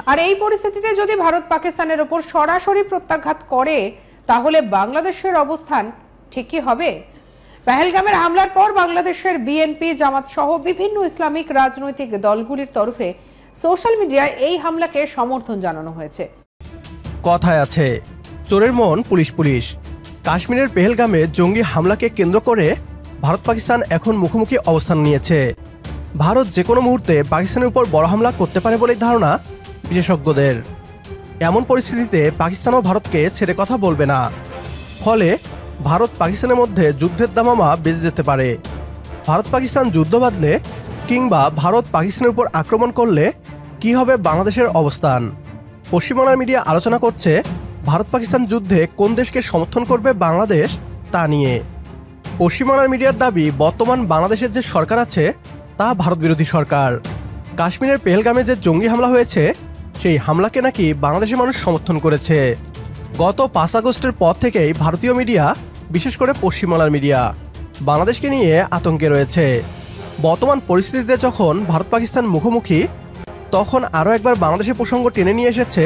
আর এই পরিস্থিতিতে যদি ভারত পাকিস্তানের উপর সরাসরি প্রত্যাঘাত করে তাহলে বাংলাদেশের অবস্থান ঠিক কি হবে? পেহেলগামের হামলার পর বাংলাদেশের বিএনপি, জামাত সহ বিভিন্ন ইসলামিক রাজনৈতিক দলগুলির তরফে সোশ্যাল মিডিয়ায় এই হামলাকে সমর্থন জানানো হয়েছে। কথায় আছে, চোরের মন পুলিশ পুলিশ। কাশ্মীরের পেহেলগামে জঙ্গি হামলাকে কেন্দ্র করে ভারত পাকিস্তান এখন মুখোমুখি অবস্থান নিয়েছে। ভারত যে কোনো মুহূর্তে পাকিস্তানের উপর বড় হামলা করতে পারে বলেই ধারণা বিশেষজ্ঞদের। এমন পরিস্থিতিতে পাকিস্তানও ভারতকে ছেড়ে কথা বলবে না। ফলে ভারত পাকিস্তানের মধ্যে যুদ্ধের দামামা বেজে যেতে পারে। ভারত পাকিস্তান যুদ্ধ বাঁধলে কিংবা ভারত পাকিস্তানের উপর আক্রমণ করলে কি হবে বাংলাদেশের অবস্থান? পশ্চিমবাংলার মিডিয়া আলোচনা করছে ভারত পাকিস্তান যুদ্ধে কোন দেশকে সমর্থন করবে বাংলাদেশ তা নিয়ে। পশ্চিমবাংলার মিডিয়ার দাবি, বর্তমান বাংলাদেশের যে সরকার আছে তা ভারত বিরোধী সরকার। কাশ্মীরের পেহেলগামে যে জঙ্গি হামলা হয়েছে সেই হামলাকে নাকি বাংলাদেশের মানুষ সমর্থন করেছে। গত 5 আগস্টের পর থেকেই ভারতীয় মিডিয়া, বিশেষ করে পশ্চিমবাংলার মিডিয়া, বাংলাদেশকে নিয়ে আতঙ্কে রয়েছে। বর্তমান পরিস্থিতিতে যখন ভারত পাকিস্তান মুখোমুখি, তখন আরও একবার বাংলাদেশের প্রসঙ্গ টেনে নিয়ে এসেছে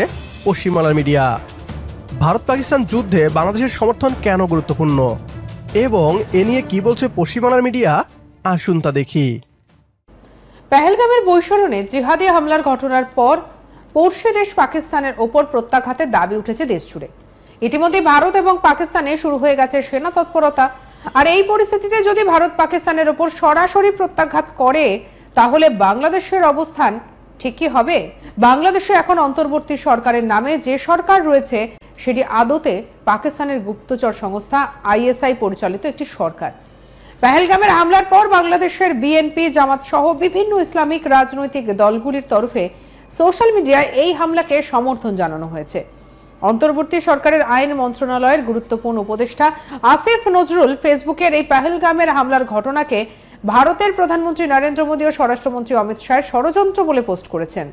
পশ্চিমবাংলার মিডিয়া। ভারত পাকিস্তান যুদ্ধে বাংলাদেশের সমর্থন কেন গুরুত্বপূর্ণ এবং এ নিয়ে কি বলছে পশ্চিমবাংলার মিডিয়া, আসুন তা দেখি। পেহেলগামের বৈশরণে জিহাদি হামলার ঘটনার পর পড়শি দেশ পাকিস্তানের ওপর প্রত্যাঘাতের দাবি উঠেছে দেশ জুড়ে। ইতিমধ্যে ভারত এবং পাকিস্তানে শুরু হয়ে গেছে সেনা তৎপরতা। আর এই পরিস্থিতিতে যদি ভারত পাকিস্তানের ওপর সরাসরি প্রত্যাঘাত করে তাহলে বাংলাদেশের অবস্থান ঠিক কি হবে? বাংলাদেশে এখন অন্তর্বর্তী সরকারের নামে যে সরকার রয়েছে সেটি আদতে পাকিস্তানের গুপ্তচর সংস্থা আইএসআই পরিচালিত একটি সরকার। পেহেলগামের হামলার পর বাংলাদেশের বিএনপি, জামাত সহ বিভিন্ন ইসলামিক রাজনৈতিক দলগুলির তরফে সোশ্যাল মিডিয়ায় এই হামলাকে সমর্থন জানানো হয়েছে। অন্তর্বর্তী সরকারের আইন মন্ত্রণালয়ের গুরুত্বপূর্ণ উপদেষ্টা আসিফ নজরুল ফেসবুকের এই পেহেলগামের হামলার ঘটনাকে ভারতের প্রধানমন্ত্রী নরেন্দ্র মোদী ও স্বরাষ্ট্রমন্ত্রী অমিত শাহের ষড়যন্ত্র বলে পোস্ট করেছেন।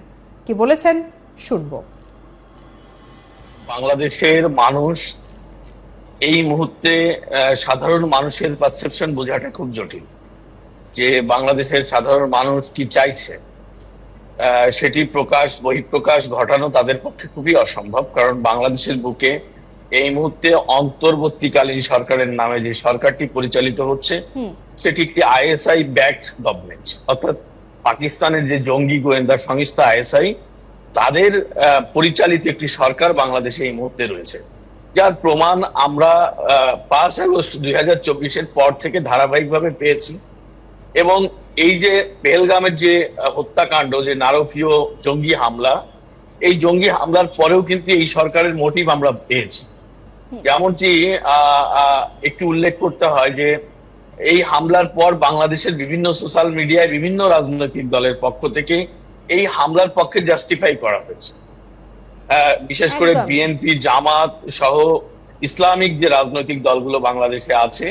কি বলেছেন শুনবো। বাংলাদেশের মানুষ এই মুহূর্তে, সাধারণ মানুষের পারসেপশন বোঝাটা খুব জটিল, যে বাংলাদেশের সাধারণ মানুষ কি চাইছে সেটি বহিঃপ্রকাশ ঘটানো তাদের পক্ষে খুবই অসম্ভব। কারণ বাংলাদেশের বুকে এই মুহূর্তে অন্তর্বর্তীকালীন সরকারের নামে যে সরকারটি পরিচালিত হচ্ছে সেটি একটি আইএসআই ব্যাকড গভর্নমেন্ট, অর্থাৎ পাকিস্তানের যে জঙ্গি গোয়েন্দা সংস্থা আইএসআই, তাদের পরিচালিত একটি সরকার বাংলাদেশে এই মুহূর্তে রয়েছে। যার প্রমাণ আমরা 5 আগস্ট 2024-এর পর থেকে ধারাবাহিকভাবে পেয়েছি। এবং এই যে পেহেলগামের যে হত্যাকাণ্ড, যে নারকীয় জঙ্গি হামলা, এই জঙ্গি হামলার পরেও কিন্তু এই সরকারের মোটিভ আমরা পেয়েছি। যেমনটি একটু উল্লেখ করতে হয় যে এই হামলার পর বাংলাদেশের বিভিন্ন সোশ্যাল মিডিয়ায় বিভিন্ন রাজনৈতিক দলের পক্ষ থেকে এই হামলার পক্ষে জাস্টিফাই করা হয়েছে। বিশেষ করে বিএনপি, জামাত সহ ইসলামিক যে রাজনৈতিক দলগুলো বাংলাদেশে আছে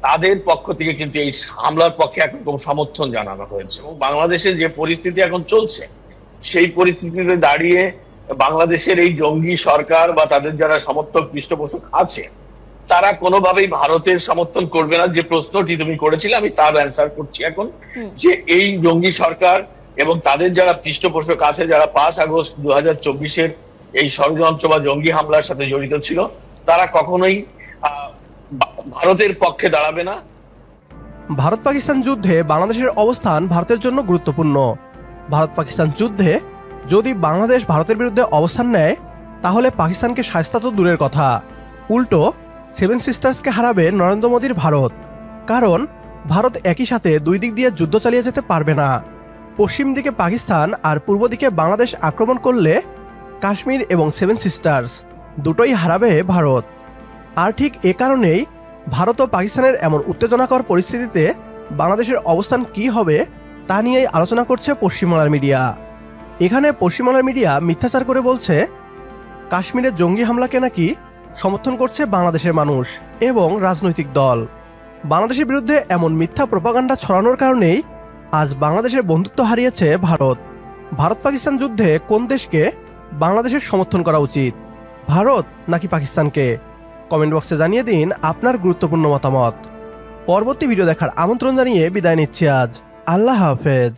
তাদের পক্ষ থেকে কিন্তু এই হামলার পক্ষে একরকম সমর্থন জানানো হয়েছে। এবং বাংলাদেশের যে পরিস্থিতি এখন চলছে সেই পরিস্থিতিতে দাঁড়িয়ে বাংলাদেশের এই জঙ্গি সরকার বা তাদের যারা সমর্থক পৃষ্ঠপোষক আছে তারা কোনোভাবেই ভারতের সমর্থন করবে না। যে প্রশ্নটি তুমি করেছিলে আমি তার অ্যান্সার করছি এখন, যে এই জঙ্গি সরকার এবং তাদের যারা পৃষ্ঠপোষক আছে, যারা 5 আগস্ট 2024-এর এই ষড়যন্ত্র বা জঙ্গি হামলার সাথে জড়িত ছিল, তারা কখনোই ভারতের পক্ষে দাঁড়াবে না। ভারত পাকিস্তান যুদ্ধে বাংলাদেশের অবস্থান ভারতের জন্য গুরুত্বপূর্ণ। ভারত পাকিস্তান যুদ্ধে যদি বাংলাদেশ ভারতের বিরুদ্ধে অবস্থান নেয় তাহলে পাকিস্তানকে শায়েস্তা তো দূরের কথা, উল্টো 7 সিস্টার্সকে হারাবে নরেন্দ্র মোদীর ভারত। কারণ ভারত একই সাথে দুই দিক দিয়ে যুদ্ধ চালিয়ে যেতে পারবে না। পশ্চিম দিকে পাকিস্তান আর পূর্ব দিকে বাংলাদেশ আক্রমণ করলে কাশ্মীর এবং 7 সিস্টার্স দুটোই হারাবে ভারত। আর ঠিক এ কারণেই ভারত ও পাকিস্তানের এমন উত্তেজনাকর পরিস্থিতিতে বাংলাদেশের অবস্থান কি হবে তা নিয়েই আলোচনা করছে পশ্চিমবাংলার মিডিয়া। এখানে পশ্চিমবাংলার মিডিয়া মিথ্যাচার করে বলছে কাশ্মীরের জঙ্গি হামলাকে নাকি সমর্থন করছে বাংলাদেশের মানুষ এবং রাজনৈতিক দল। বাংলাদেশের বিরুদ্ধে এমন মিথ্যা প্রোপাগান্ডা ছড়ানোর কারণেই আজ বাংলাদেশের বন্ধুত্ব হারিয়েছে ভারত। ভারত পাকিস্তান যুদ্ধে কোন দেশকে বাংলাদেশের সমর্থন করা উচিত, ভারত নাকি পাকিস্তানকে? কমেন্ট বক্সে জানিয়ে দিন আপনার গুরুত্বপূর্ণ মতামত। পরবর্তী ভিডিও দেখার আমন্ত্রণ জানিয়ে বিদায় নিচ্ছি আজ। আল্লাহ হাফেজ।